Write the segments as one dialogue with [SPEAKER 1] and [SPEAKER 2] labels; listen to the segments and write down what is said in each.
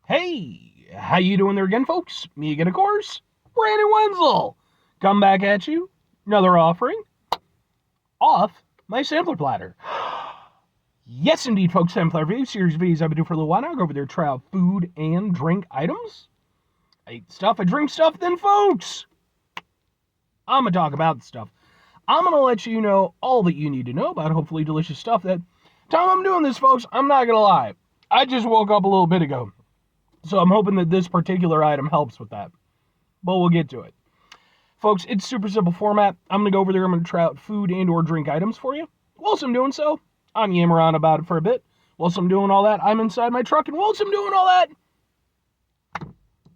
[SPEAKER 1] Hey, how you doing there again, folks? Me again, of course, Brandon Wenzel. Come back at you. Another offering off my sampler platter. Yes, indeed, folks. Sampler review series of videos I've been doing for a little while now. I go over there, try out food and drink items. I eat stuff, I drink stuff. Then, folks, I'm gonna talk about the stuff. I'm gonna let you know all that you need to know about hopefully delicious stuff. That time I'm doing this, folks, I'm not gonna lie. I just woke up a little bit ago. So I'm hoping that this particular item helps with that. But we'll get to it. Folks, it's super simple format. I'm going to go over there. I'm going to try out food and or drink items for you. Whilst I'm doing so, I'm yammering on about it for a bit. Whilst I'm doing all that, I'm inside my truck. And whilst I'm doing all that,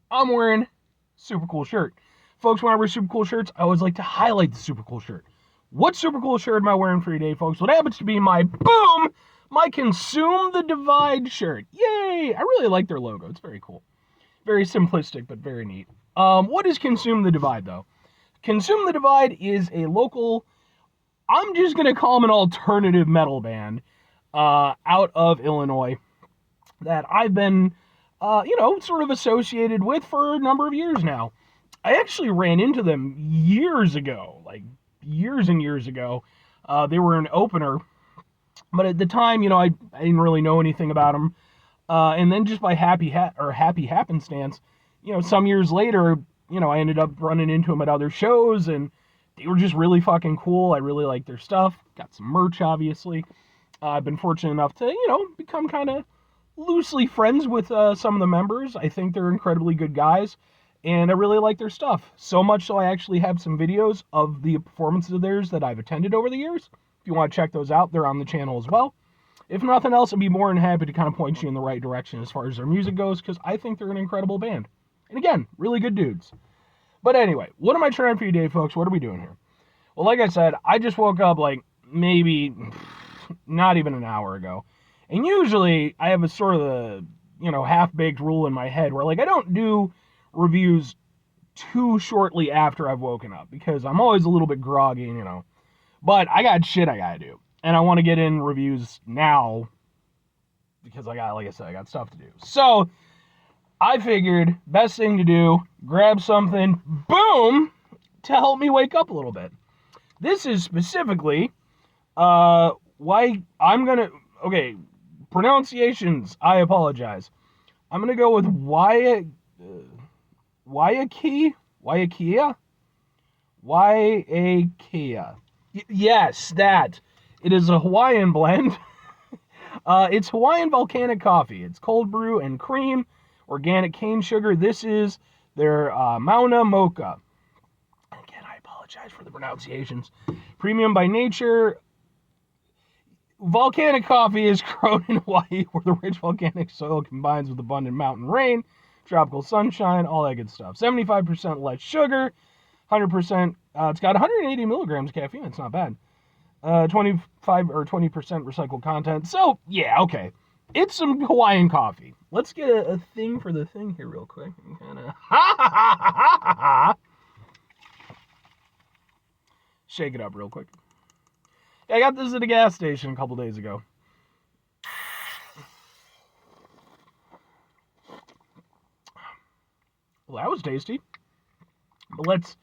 [SPEAKER 1] I'm wearing a super cool shirt. Folks, when I wear super cool shirts, I always like to highlight the super cool shirt. What super cool shirt am I wearing for your day, folks? What happens to be my Consume the Divide shirt. Yay! I really like their logo. It's very cool. Very simplistic, but very neat. What is Consume the Divide, though? Consume the Divide is a local, I'm just going to call them an alternative metal band out of Illinois that I've been, sort of associated with for a number of years now. I actually ran into them years ago, like years and years ago. They were an opener, but at the time, I didn't really know anything about them. And then just by happy happenstance, some years later, I ended up running into them at other shows, and they were just really fucking cool. I really liked their stuff. Got some merch, obviously. I've been fortunate enough to, become kind of loosely friends with some of the members. I think they're incredibly good guys, and I really like their stuff. So much so I actually have some videos of the performances of theirs that I've attended over the years. If you want to check those out, they're on the channel as well. If nothing else, I'd be more than happy to kind of point you in the right direction as far as their music goes, because I think they're an incredible band. And again, really good dudes. But anyway, what am I trying for you today, folks? What are we doing here? Well, like I said, I just woke up like maybe not even an hour ago. And usually I have a sort of a, half-baked rule in my head where, like, I don't do reviews too shortly after I've woken up because I'm always a little bit groggy, But I got shit I gotta do. And I want to get in reviews now because like I said, I got stuff to do. So I figured best thing to do, grab something, boom, to help me wake up a little bit. This is specifically pronunciations, I apologize. I'm going to go with Waiakea. Yes, that. It is a Hawaiian blend. It's Hawaiian Volcanic coffee. It's cold brew and cream, organic cane sugar. This is their Mocha. Again, I apologize for the pronunciations. Premium by nature. Volcanic coffee is grown in Hawaii where the rich volcanic soil combines with abundant mountain rain, tropical sunshine, all that good stuff. 75% less sugar, 100%. It's got 180 milligrams of caffeine. It's not bad. 25 or 20% recycled content. So, yeah, okay. It's some Hawaiian coffee. Let's get a thing for the thing here real quick. Shake it up real quick. I got this at a gas station a couple days ago. Well, that was tasty. But let's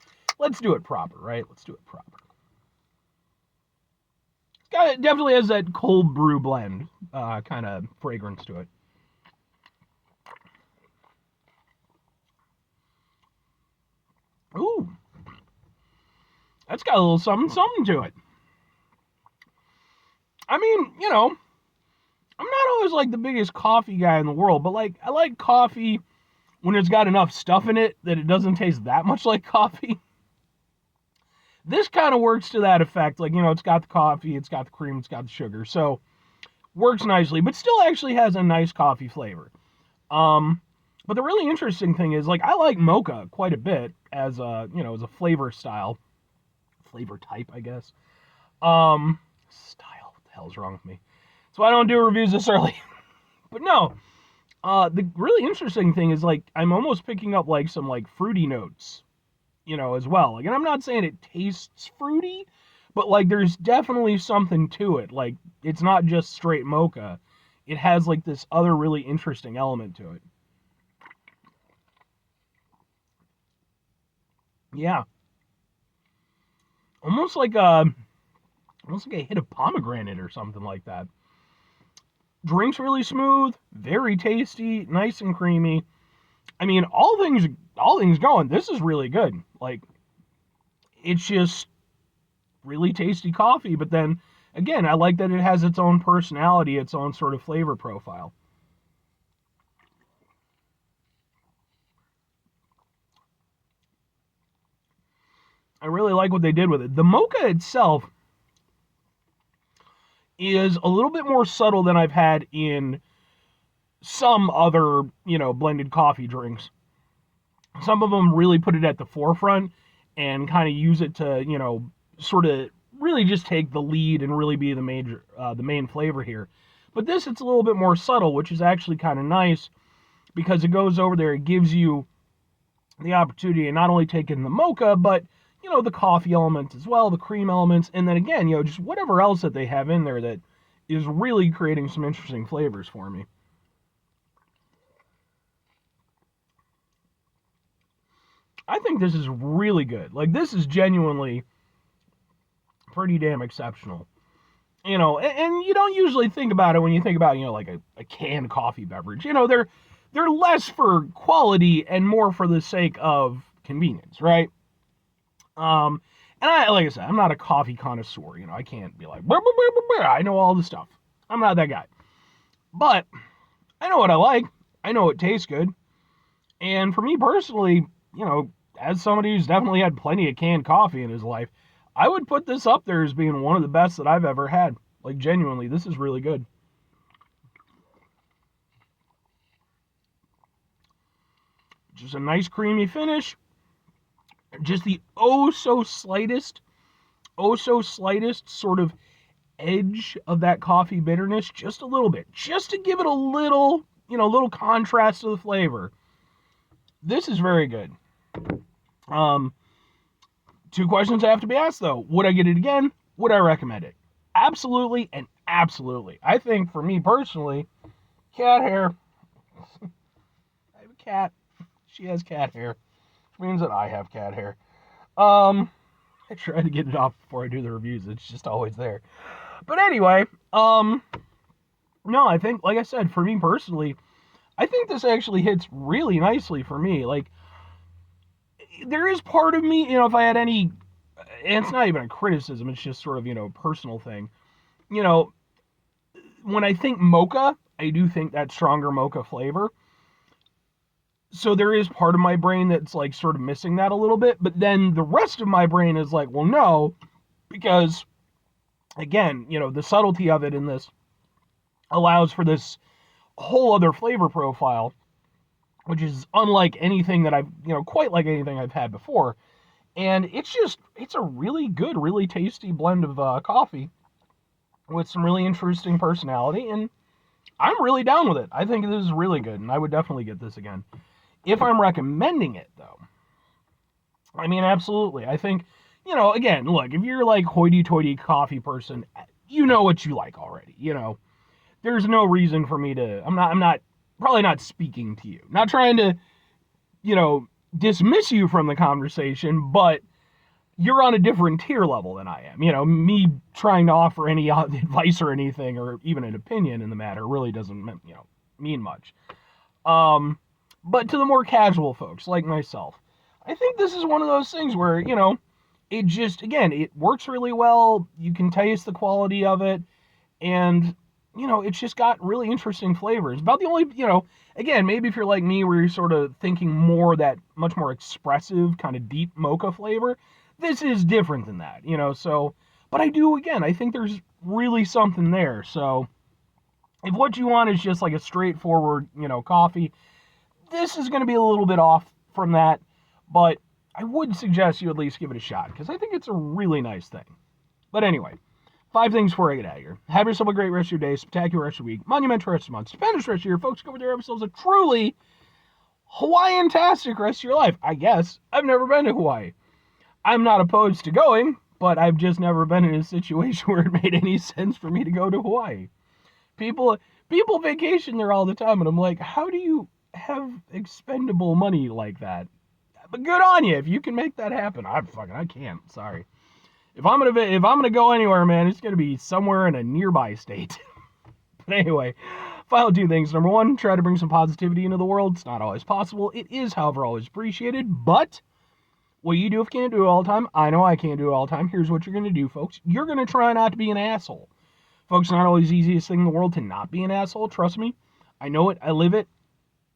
[SPEAKER 1] do it proper, right? Let's do it proper. It definitely has that cold brew blend kind of fragrance to it. Ooh. That's got a little something to it. I mean, I'm not always like the biggest coffee guy in the world, but like I like coffee when it's got enough stuff in it that it doesn't taste that much like coffee. This kind of works to that effect. Like, it's got the coffee, it's got the cream, it's got the sugar. So, works nicely, but still actually has a nice coffee flavor. But the really interesting thing is, like, I like Mocha quite a bit as a, as a flavor type, I guess. Style, what the hell's wrong with me? So I don't do reviews this early. But no, the really interesting thing is, like, I'm almost picking up, like, some, like, fruity notes. As well. Like, and I'm not saying it tastes fruity, but like there's definitely something to it. Like, it's not just straight mocha. It has like this other really interesting element to it. Yeah, almost like a hit of pomegranate or something like that. Drink's really smooth, very tasty, nice and creamy. I mean, all things going, this is really good. Like, it's just really tasty coffee, but then again, I like that it has its own personality, its own sort of flavor profile. I really like what they did with it. The mocha itself is a little bit more subtle than I've had in some other, blended coffee drinks. Some of them really put it at the forefront and kind of use it to, sort of really just take the lead and really be the main flavor here. But this, it's a little bit more subtle, which is actually kind of nice because it goes over there. It gives you the opportunity to not only take in the mocha, but the coffee elements as well, the cream elements, and then again, just whatever else that they have in there that is really creating some interesting flavors for me. I think this is really good. Like, this is genuinely pretty damn exceptional. And you don't usually think about it when you think about, like a canned coffee beverage. They're less for quality and more for the sake of convenience, right? Um, and like I said, I'm not a coffee connoisseur. I can't be like, "Blah, blah, blah, blah, blah, I know all the stuff." I'm not that guy. But I know what I like. I know it tastes good. And for me personally, as somebody who's definitely had plenty of canned coffee in his life, I would put this up there as being one of the best that I've ever had. Like, genuinely, this is really good. Just a nice creamy finish. Just the oh so slightest sort of edge of that coffee bitterness, just a little bit, just to give it a little contrast to the flavor. This is very good. Um, Two questions have to be asked though. Would I get it again? Would I recommend it? Absolutely and absolutely. I think for me personally, cat hair. I have a cat. She has cat hair, which means that I have cat hair. Um, I try to get it off before I do the reviews. It's just always there. But anyway, no, I think, like I said, for me personally, I think this actually hits really nicely for me. Like, there is part of me, if I had any, and it's not even a criticism, it's just sort of, personal thing. You know, when I think mocha, I do think that stronger mocha flavor. So there is part of my brain that's like sort of missing that a little bit, but then the rest of my brain is like, well, no, because again, the subtlety of it in this allows for this whole other flavor profile, which is unlike anything that I've, quite like anything I've had before. And it's a really good, really tasty blend of coffee with some really interesting personality. And I'm really down with it. I think this is really good, and I would definitely get this again. If I'm recommending it, though, I mean, absolutely. I think, again, look, if you're like hoity-toity coffee person, you know what you like already. There's no reason for me to. I'm not probably not speaking to you. Not trying to, dismiss you from the conversation, but you're on a different tier level than I am. Me trying to offer any advice or anything, or even an opinion in the matter, really doesn't, mean much. But to the more casual folks like myself, I think this is one of those things where, it just, again, it works really well. You can taste the quality of it. And, it's just got really interesting flavors. About the only, again, maybe if you're like me, where you're sort of thinking more that much more expressive, kind of deep mocha flavor, this is different than that, so, but I think there's really something there. So, if what you want is just like a straightforward, coffee, this is going to be a little bit off from that, but I would suggest you at least give it a shot, because I think it's a really nice thing. But anyway, 5 things before I get out of here. Have yourself a great rest of your day, spectacular rest of the week, monumental rest of the month, stupendous rest of your folks. Go over there, have yourselves a truly Hawaiian-tastic rest of your life. I guess. I've never been to Hawaii. I'm not opposed to going, but I've just never been in a situation where it made any sense for me to go to Hawaii. People vacation there all the time, and I'm like, how do you have expendable money like that? But good on you if you can make that happen. I can't. Sorry. If I'm gonna go anywhere, man, it's gonna be somewhere in a nearby state. But anyway, final two things. Number one, try to bring some positivity into the world. It's not always possible. It is, however, always appreciated. But what you do if you can't do it all the time, I know I can't do it all the time. Here's what you're gonna do, folks. You're gonna try not to be an asshole. Folks, not always the easiest thing in the world to not be an asshole. Trust me. I know it. I live it.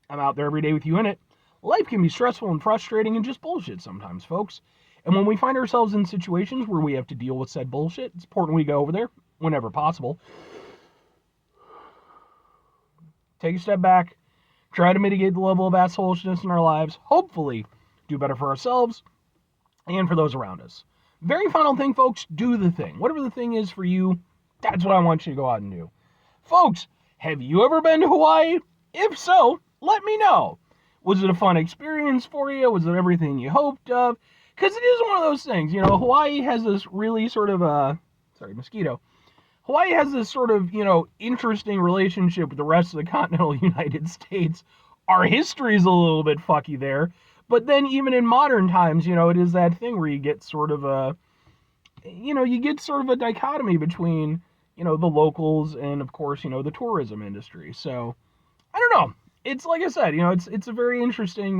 [SPEAKER 1] I'm out there every day with you in it. Life can be stressful and frustrating and just bullshit sometimes, folks. And when we find ourselves in situations where we have to deal with said bullshit, it's important we go over there whenever possible. Take a step back, try to mitigate the level of assholishness in our lives, hopefully do better for ourselves and for those around us. Very final thing, folks, do the thing. Whatever the thing is for you, that's what I want you to go out and do. Folks, have you ever been to Hawaii? If so, let me know. Was it a fun experience for you? Was it everything you hoped of? Because it is one of those things, Hawaii has this really sort of, Hawaii has this sort of, interesting relationship with the rest of the continental United States. Our history is a little bit fucky there. But then even in modern times, it is that thing where you get sort of a dichotomy between, the locals and, of course, the tourism industry. So, I don't know. It's like I said, it's a very interesting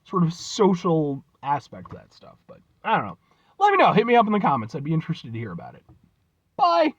[SPEAKER 1] sort of social aspect of that stuff. But I don't know. Let me know. Hit me up in the comments. I'd be interested to hear about it. Bye.